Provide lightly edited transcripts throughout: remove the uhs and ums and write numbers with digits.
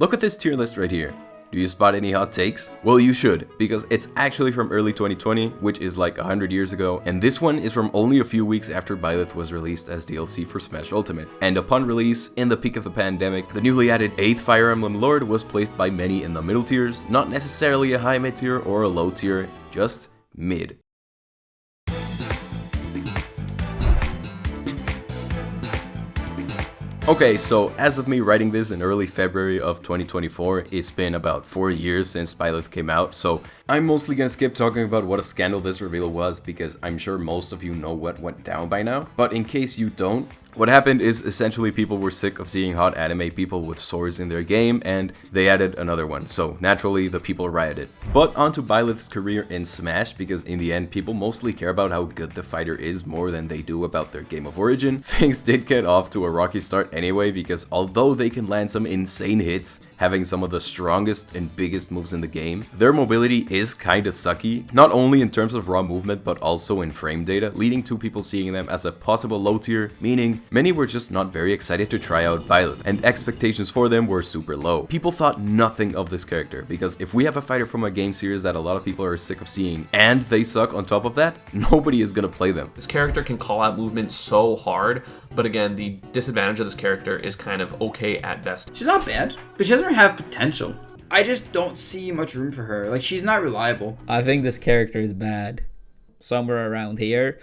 Look at this tier list right here. Do you spot any hot takes? Well, you should, because it's actually from early 2020, which is like 100 years ago, and this one is from only a few weeks after Byleth was released as DLC for Smash Ultimate. And upon release, in the peak of the pandemic, the newly added 8th Fire Emblem Lord was placed by many in the middle tiers, not necessarily a high mid tier or a low tier, just mid. Okay, so as of me writing this in early February of 2024, it's been about 4 years since Byleth came out, so I'm mostly gonna skip talking about what a scandal this reveal was because I'm sure most of you know what went down by now. But in case you don't, what happened is essentially people were sick of seeing hot anime people with swords in their game and they added another one, so naturally the people rioted. But onto Byleth's career in Smash, because in the end people mostly care about how good the fighter is more than they do about their game of origin. Things did get off to a rocky start anyway, because although they can land some insane hits, having some of the strongest and biggest moves in the game, their mobility is kinda sucky, not only in terms of raw movement but also in frame data, leading to people seeing them as a possible low tier, meaning many were just not very excited to try out Byleth, and expectations for them were super low. People thought nothing of this character, because if we have a fighter from a game series that a lot of people are sick of seeing, and they suck on top of that, nobody is gonna play them. This character can call out movement so hard, but again, the disadvantage of this character is kind of okay at best. She's not bad, but she doesn't have potential. I just don't see much room for her. Like, she's not reliable. I think this character is bad. Somewhere around here.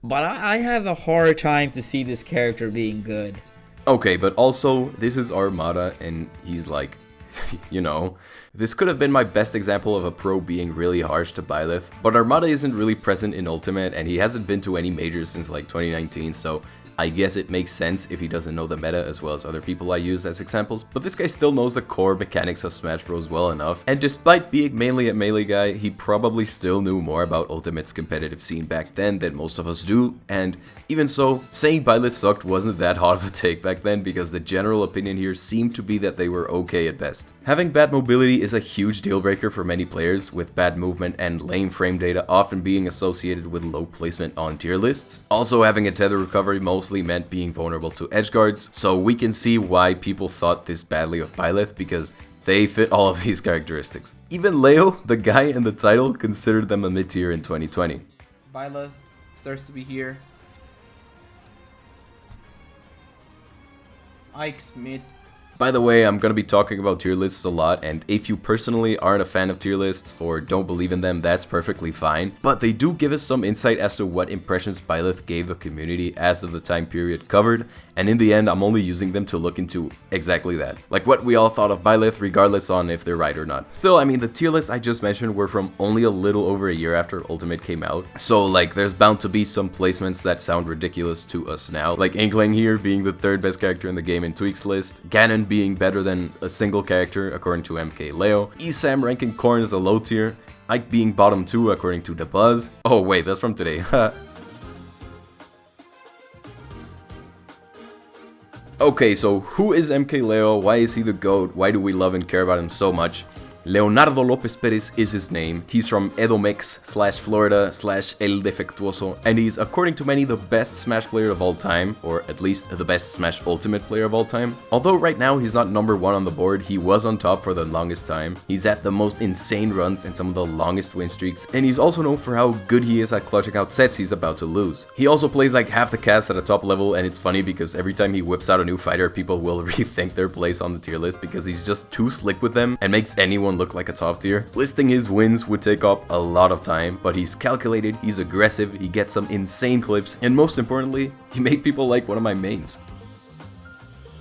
But I have a hard time to see this character being good. Okay, but also, this is Armada, and he's like, you know, this could have been my best example of a pro being really harsh to Byleth, but Armada isn't really present in Ultimate, and he hasn't been to any majors since like 2019, so I guess it makes sense if he doesn't know the meta as well as other people I used as examples, but this guy still knows the core mechanics of Smash Bros well enough, and despite being mainly a melee guy, he probably still knew more about Ultimate's competitive scene back then than most of us do, and even so, saying Byleth sucked wasn't that hot of a take back then because the general opinion here seemed to be that they were okay at best. Having bad mobility is a huge deal breaker for many players, with bad movement and lame frame data often being associated with low placement on tier lists. Also, having a tether recovery mostly meant being vulnerable to edge guards, so we can see why people thought this badly of Byleth because they fit all of these characteristics. Even Leo, the guy in the title, considered them a mid-tier in 2020. Byleth starts to be here. Ike's mid. By the way, I'm gonna be talking about tier lists a lot, and if you personally aren't a fan of tier lists or don't believe in them, that's perfectly fine. But they do give us some insight as to what impressions Byleth gave the community as of the time period covered, and in the end, I'm only using them to look into exactly that. Like what we all thought of Byleth, regardless on if they're right or not. Still, I mean, the tier lists I just mentioned were from only a little over a year after Ultimate came out, so like there's bound to be some placements that sound ridiculous to us now, like Inkling here being the 3rd best character in the game in Tweak's list, Ganon being better than a single character according to MKLeo, Esam ranking Korn as a low tier, Ike being bottom 2 according to The Buzz. Oh wait, that's from today. Okay, so who is MKLeo? Why is he the GOAT? Why do we love and care about him so much? Leonardo Lopez Perez is his name. He's from Edomex/Florida/El Defectuoso, and he's, according to many, the best Smash player of all time, or at least the best Smash Ultimate player of all time. Although right now he's not number 1 on the board, he was on top for the longest time. He's at the most insane runs and some of the longest win streaks, and he's also known for how good he is at clutching out sets he's about to lose. He also plays like half the cast at a top level, and it's funny because every time he whips out a new fighter, people will rethink their place on the tier list because he's just too slick with them and makes anyone look like a top tier. Listing his wins would take up a lot of time, but he's calculated, he's aggressive, he gets some insane clips, and most importantly, he made people like one of my mains.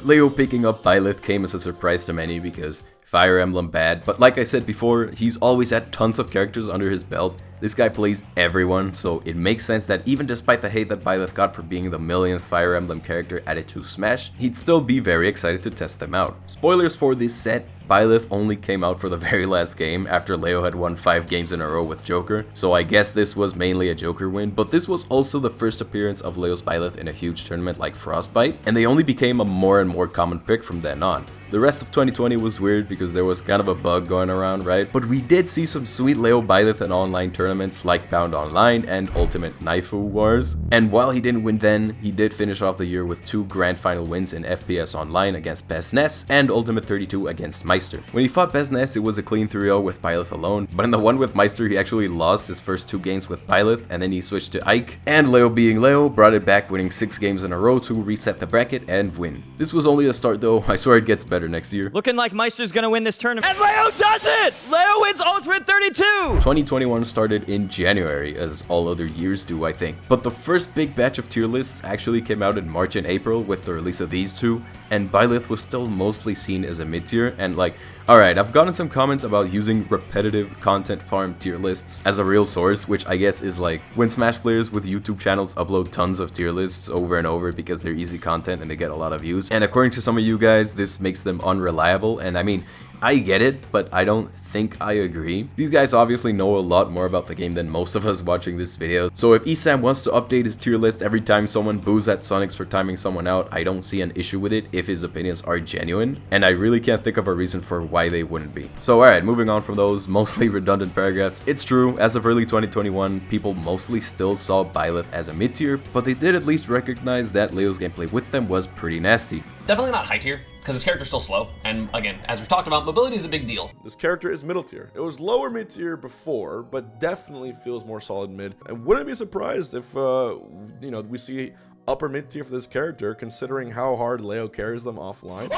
Leo picking up Byleth came as a surprise to many because Fire Emblem bad, but like I said before, he's always had tons of characters under his belt. This guy plays everyone, so it makes sense that even despite the hate that Byleth got for being the millionth Fire Emblem character added to Smash, he'd still be very excited to test them out. Spoilers for this set, Byleth only came out for the very last game after Leo had won 5 games in a row with Joker, so I guess this was mainly a Joker win, but this was also the first appearance of Leo's Byleth in a huge tournament like Frostbite, and they only became a more and more common pick from then on. The rest of 2020 was weird because there was kind of a bug going around, right? But we did see some sweet Leo Byleth in online tournaments like Bound Online and Ultimate Naifu Wars. And while he didn't win then, he did finish off the year with 2 grand final wins in FPS Online against Besness and Ultimate 32 against Meister. When he fought Besness, it was a clean 3-0 with Byleth alone, but in the one with Meister, he actually lost his first 2 games with Byleth, and then he switched to Ike. And Leo, being Leo, brought it back, winning 6 games in a row to reset the bracket and win. This was only a start though, I swear it gets better next year. Looking like Meister's gonna win this tournament. And Leo does it! Leo wins Ultimate 32! 2021 started in January, as all other years do, I think. But the first big batch of tier lists actually came out in March and April with the release of these 2, and Byleth was still mostly seen as a mid-tier, and like, alright, I've gotten some comments about using repetitive content farm tier lists as a real source, which I guess is like when Smash players with YouTube channels upload tons of tier lists over and over because they're easy content and they get a lot of views. And according to some of you guys, this makes them unreliable, and I mean, I get it, but I don't think I agree. These guys obviously know a lot more about the game than most of us watching this video, so if Esam wants to update his tier list every time someone boos at Sonics for timing someone out, I don't see an issue with it if his opinions are genuine, and I really can't think of a reason for why they wouldn't be. So alright, moving on from those mostly redundant paragraphs, it's true, as of early 2021, people mostly still saw Byleth as a mid-tier, but they did at least recognize that Leo's gameplay with them was pretty nasty. Definitely not high tier, because his character's still slow, and again, as we've talked about, mobility is a big deal. This character is middle tier. It was lower mid tier before, but definitely feels more solid mid. I wouldn't be surprised if, you know, we see upper mid tier for this character, considering how hard Leo carries them offline.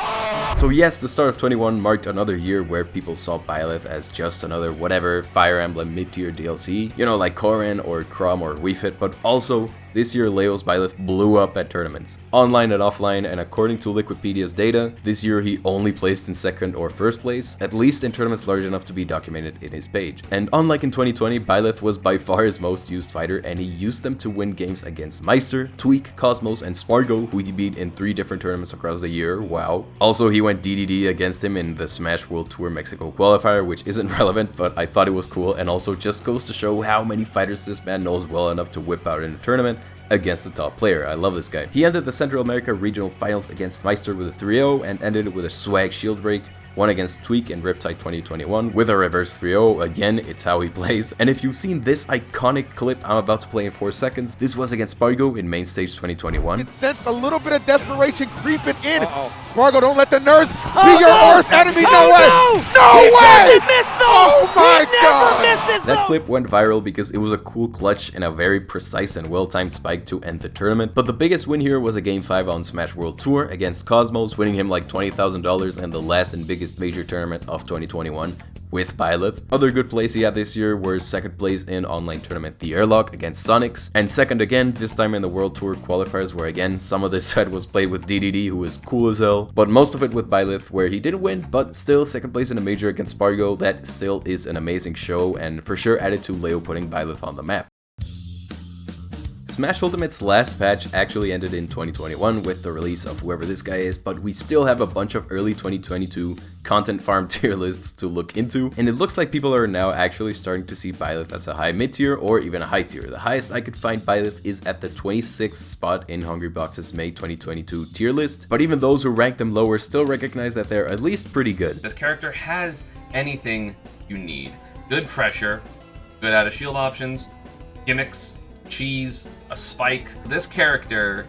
So yes, the start of 21 marked another year where people saw Byleth as just another whatever Fire Emblem mid-tier DLC, you know, like Corrin or Chrom or Wii Fit, but also this year Leo's Byleth blew up at tournaments, online and offline, and according to Wikipedia's data, this year he only placed in second or first place, at least in tournaments large enough to be documented in his page. And unlike in 2020, Byleth was by far his most used fighter, and he used them to win games against Meister, Tweak, Cosmos, and Spargo, who he beat in 3 different tournaments across the year. Wow. Also, he went DDD against him in the Smash World Tour Mexico qualifier, which isn't relevant, but I thought it was cool, and also just goes to show how many fighters this man knows well enough to whip out in a tournament against the top player. I love this guy. He entered the Central America Regional Finals against Meister with a 3-0 and ended it with a swag shield break. Won against Tweak and Riptide 2021 with a reverse 3-0. Again, it's how he plays. And if you've seen this iconic clip I'm about to play in 4 seconds, this was against Spargo in Main Stage 2021. It sense a little bit of desperation creeping in. Spargo, don't let the nerves be your worst enemy. No way! No way! Oh my God! That clip went viral because it was a cool clutch and a very precise and well-timed spike to end the tournament. But the biggest win here was a Game 5 on Smash World Tour against Cosmos, winning him like $20,000 and the last and biggest major tournament of 2021 with Byleth. Other good plays he had this year were second place in online tournament The Airlock against Sonics, and second again, this time in the World Tour qualifiers, where again, some of this set was played with DDD, who is cool as hell, but most of it with Byleth, where he didn't win, but still second place in a major against Spargo. That still is an amazing show, and for sure added to Leo putting Byleth on the map. Smash Ultimate's last patch actually ended in 2021 with the release of whoever this guy is, but we still have a bunch of early 2022 content farm tier lists to look into, and it looks like people are now actually starting to see Byleth as a high mid tier or even a high tier. The highest I could find Byleth is at the 26th spot in Hungrybox's May 2022 tier list, but even those who rank them lower still recognize that they're at least pretty good. This character has anything you need. Good pressure, good out of shield options, gimmicks, cheese, a spike. This character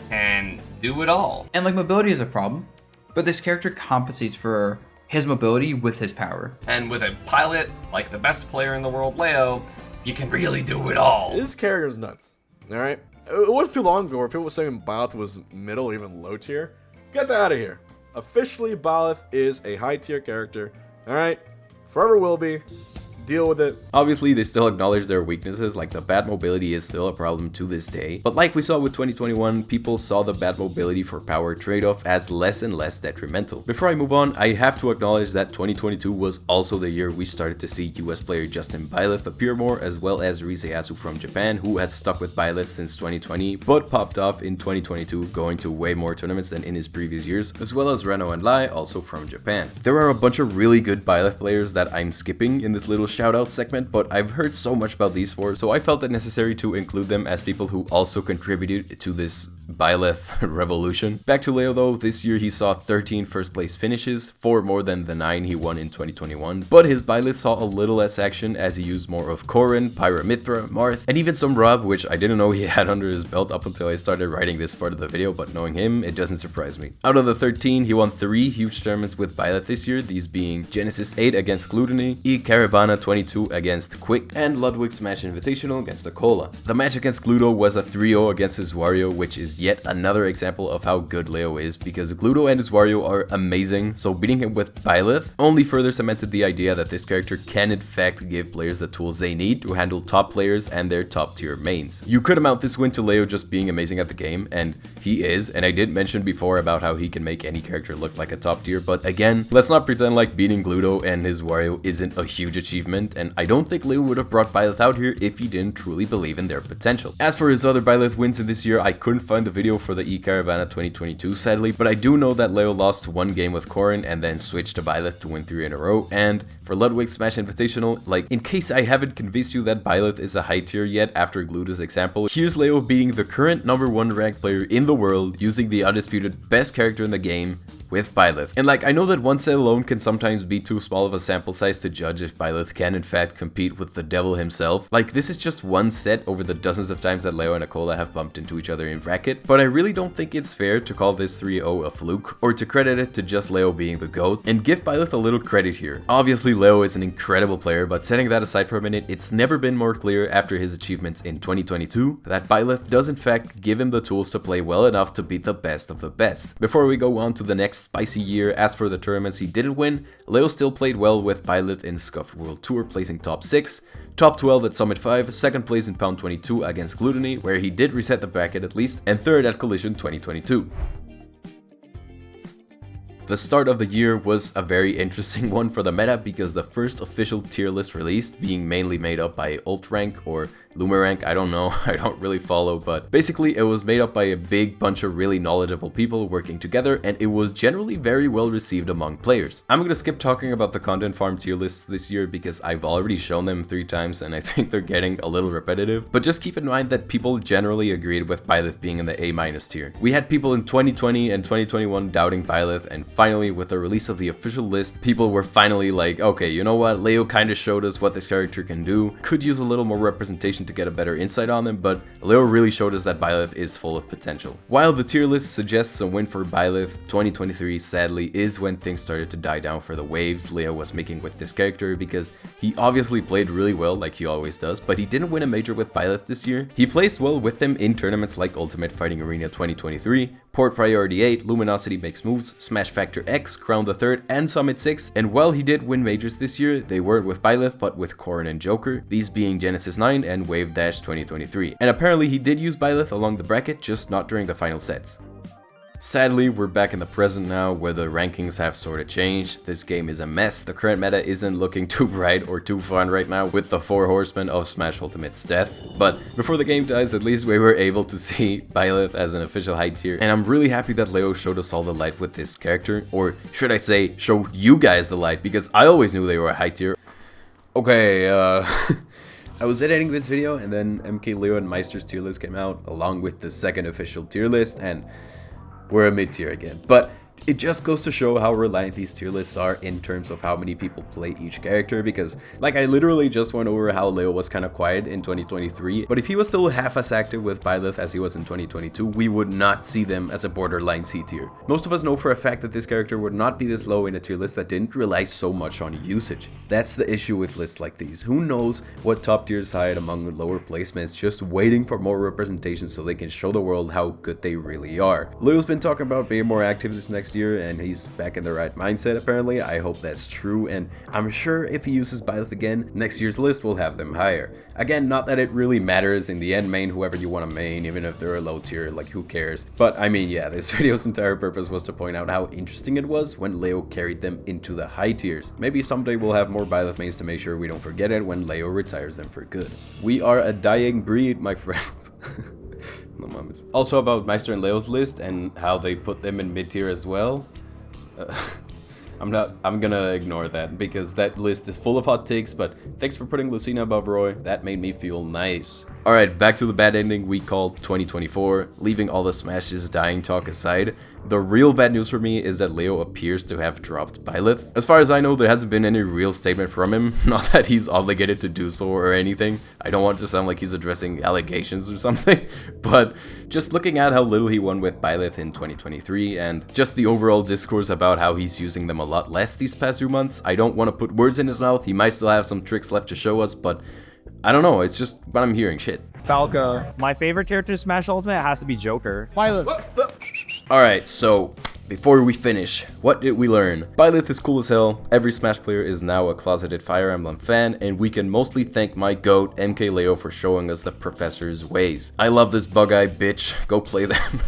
can do it all. And like, mobility is a problem, but this character compensates for his mobility with his power. And with a pilot like the best player in the world, Leo, you can really do it all. This character's nuts. Alright? It was too long ago where people were saying Byleth was middle or even low tier. Get that out of here. Officially, Byleth is a high tier character. Alright? Forever will be. Deal with it. Obviously, they still acknowledge their weaknesses, like the bad mobility is still a problem to this day. But like we saw with 2021, people saw the bad mobility for power trade-off as less and less detrimental. Before I move on, I have to acknowledge that 2022 was also the year we started to see US player Justin Byleth appear more, as well as Riseyasu from Japan, who had stuck with Byleth since 2020, but popped off in 2022, going to way more tournaments than in his previous years, as well as Reno and Lai, also from Japan. There are a bunch of really good Byleth players that I'm skipping in this little shoutout segment, but I've heard so much about these 4, so I felt it necessary to include them as people who also contributed to this Byleth revolution. Back to Leo though, this year he saw 13 first place finishes, 4 more than the 9 he won in 2021, but his Byleth saw a little less action as he used more of Corrin, Pyramithra, Marth, and even some Rob, which I didn't know he had under his belt up until I started writing this part of the video, but knowing him, it doesn't surprise me. Out of the 13, he won 3 huge tournaments with Byleth this year, these being Genesis 8 against Gluttony, Caravana 22 against Quick, and Ludwig Smash Invitational against Akola. The match against Gluto was a 3-0 against his Wario, which is yet another example of how good Leo is, because Gluto and his Wario are amazing, so beating him with Byleth only further cemented the idea that this character can in fact give players the tools they need to handle top players and their top tier mains. You could amount this win to Leo just being amazing at the game, and he is, and I did mention before about how he can make any character look like a top tier, but again, let's not pretend like beating Gluto and his Wario isn't a huge achievement, and I don't think Leo would have brought Byleth out here if he didn't truly believe in their potential. As for his other Byleth wins in this year, I couldn't find the video for the Caravana 2022 sadly, but I do know that Leo lost 1 game with Corrin and then switched to Byleth to win 3 in a row, and for Ludwig Smash Invitational, like, in case I haven't convinced you that Byleth is a high tier yet after Gluto's example, here's Leo being the current #1 ranked player in the world using the undisputed best character in the game with Byleth. And like, I know that one set alone can sometimes be too small of a sample size to judge if Byleth can in fact compete with the devil himself. Like, this is just one set over the dozens of times that Leo and Akola have bumped into each other in bracket, but I really don't think it's fair to call this 3-0 a fluke, or to credit it to just Leo being the GOAT, and give Byleth a little credit here. Obviously Leo is an incredible player, but setting that aside for a minute, it's never been more clear after his achievements in 2022 that Byleth does in fact give him the tools to play well enough to beat the best of the best. Before we go on to the next spicy year, as for the tournaments he didn't win, Leo still played well with Byleth in Scuffed World Tour, placing top 6, top 12 at Summit 5, 2nd place in Pound 22 against Gluttony, where he did reset the bracket at least, and 3rd at Collision 2022. The start of the year was a very interesting one for the meta because the first official tier list released, being mainly made up by Ult Rank or Lumerank, I don't know, I don't really follow, but basically it was made up by a big bunch of really knowledgeable people working together, and it was generally very well received among players. I'm gonna skip talking about the content farm tier lists this year because I've already shown them 3 times and I think they're getting a little repetitive, but just keep in mind that people generally agreed with Byleth being in the A- tier. We had people in 2020 and 2021 doubting Byleth, and finally with the release of the official list, people were finally like, okay, you know what, Leo kinda showed us what this character can do, could use a little more representation to get a better insight on them, but Leo really showed us that Byleth is full of potential. While the tier list suggests a win for Byleth, 2023 sadly is when things started to die down for the waves Leo was making with this character, because he obviously played really well like he always does, but he didn't win a major with Byleth this year. He placed well with them in tournaments like Ultimate Fighting Arena 2023, Port Priority 8, Luminosity Makes Moves, Smash Factor X, Crown the 3rd, and Summit 6, and while he did win majors this year, they weren't with Byleth but with Corrin and Joker, these being Genesis 9 and Wave Dash 2023. And apparently he did use Byleth along the bracket, just not during the final sets. Sadly, we're back in the present now, where the rankings have sort of changed. This game is a mess. The current meta isn't looking too bright or too fun right now with the 4 horsemen of Smash Ultimate's death. But before the game dies, at least we were able to see Byleth as an official high tier. And I'm really happy that Leo showed us all the light with this character. Or should I say, showed you guys the light, because I always knew they were a high tier. Okay, I was editing this video and then MKLeo and Meister's tier list came out along with the 2nd official tier list, and we're a mid-tier again. But it just goes to show how reliant these tier lists are in terms of how many people play each character, because like I literally just went over how Leo was kind of quiet in 2023, but if he was still half as active with Byleth as he was in 2022, we would not see them as a borderline C tier. Most of us know for a fact that this character would not be this low in a tier list that didn't rely so much on usage. That's the issue with lists like these. Who knows what top tiers hide among lower placements, just waiting for more representation so they can show the world how good they really are. Leo's been talking about being more active this next year, and he's back in the right mindset apparently. I hope that's true, and I'm sure if he uses Byleth again, next year's list will have them higher. Again, not that it really matters, in the end main whoever you want to main, even if they're a low tier, like who cares. But I mean, yeah, this video's entire purpose was to point out how interesting it was when Leo carried them into the high tiers. Maybe someday we'll have more Byleth mains to make sure we don't forget it when Leo retires them for good. We are a dying breed, my friends. No mames. Also about Meister and Leo's list and how they put them in mid-tier as well. I'm gonna ignore that because that list is full of hot takes, but thanks for putting Lucina above Roy. That made me feel nice. Alright, back to the bad ending we call 2024. Leaving all the Smash's dying talk aside, the real bad news for me is that Leo appears to have dropped Byleth. As far as I know, there hasn't been any real statement from him, not that he's obligated to do so or anything. I don't want to sound like he's addressing allegations or something, but just looking at how little he won with Byleth in 2023 and just the overall discourse about how he's using them a lot less these past few months, I don't want to put words in his mouth. He might still have some tricks left to show us, but I don't know, it's just what I'm hearing. Shit. Falca. My favorite character to Smash Ultimate has to be Joker. Alright, so before we finish, what did we learn? Byleth is cool as hell, every Smash player is now a closeted Fire Emblem fan, and we can mostly thank my GOAT, MKLeo, for showing us the professor's ways. I love this bug-eye bitch, go play them.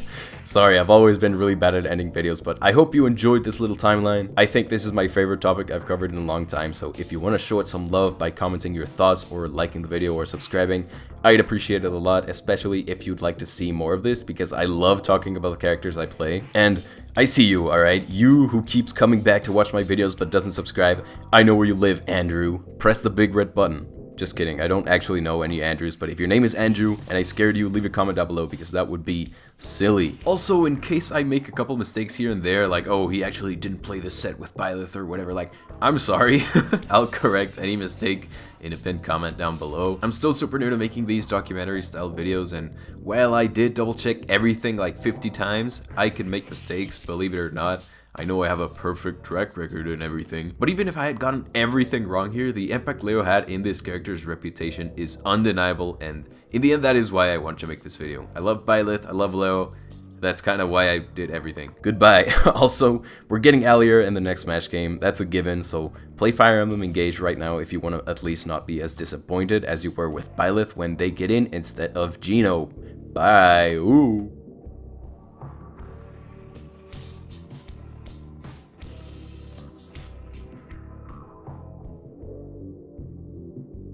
Sorry, I've always been really bad at ending videos, but I hope you enjoyed this little timeline. I think this is my favorite topic I've covered in a long time, so if you want to show it some love by commenting your thoughts or liking the video or subscribing, I'd appreciate it a lot, especially if you'd like to see more of this, because I love talking about the characters I play. And I see you, alright? You who keeps coming back to watch my videos but doesn't subscribe. I know where you live, Andrew. Press the big red button. Just kidding, I don't actually know any Andrews, but if your name is Andrew and I scared you, leave a comment down below because that would be silly. Also, in case I make a couple mistakes here and there, like, oh, he actually didn't play this set with Byleth or whatever, like, I'm sorry. I'll correct any mistake in a pinned comment down below. I'm still super new to making these documentary style videos, and while I did double check everything like 50 times, I can make mistakes, believe it or not. I know I have a perfect track record and everything, but even if I had gotten everything wrong here, the impact Leo had in this character's reputation is undeniable, and in the end that is why I want to make this video. I love Byleth, I love Leo, that's kind of why I did everything. Goodbye. Also, we're getting Alier in the next Smash game, that's a given, so play Fire Emblem Engage right now if you want to at least not be as disappointed as you were with Byleth when they get in instead of Geno. Bye. Ooh.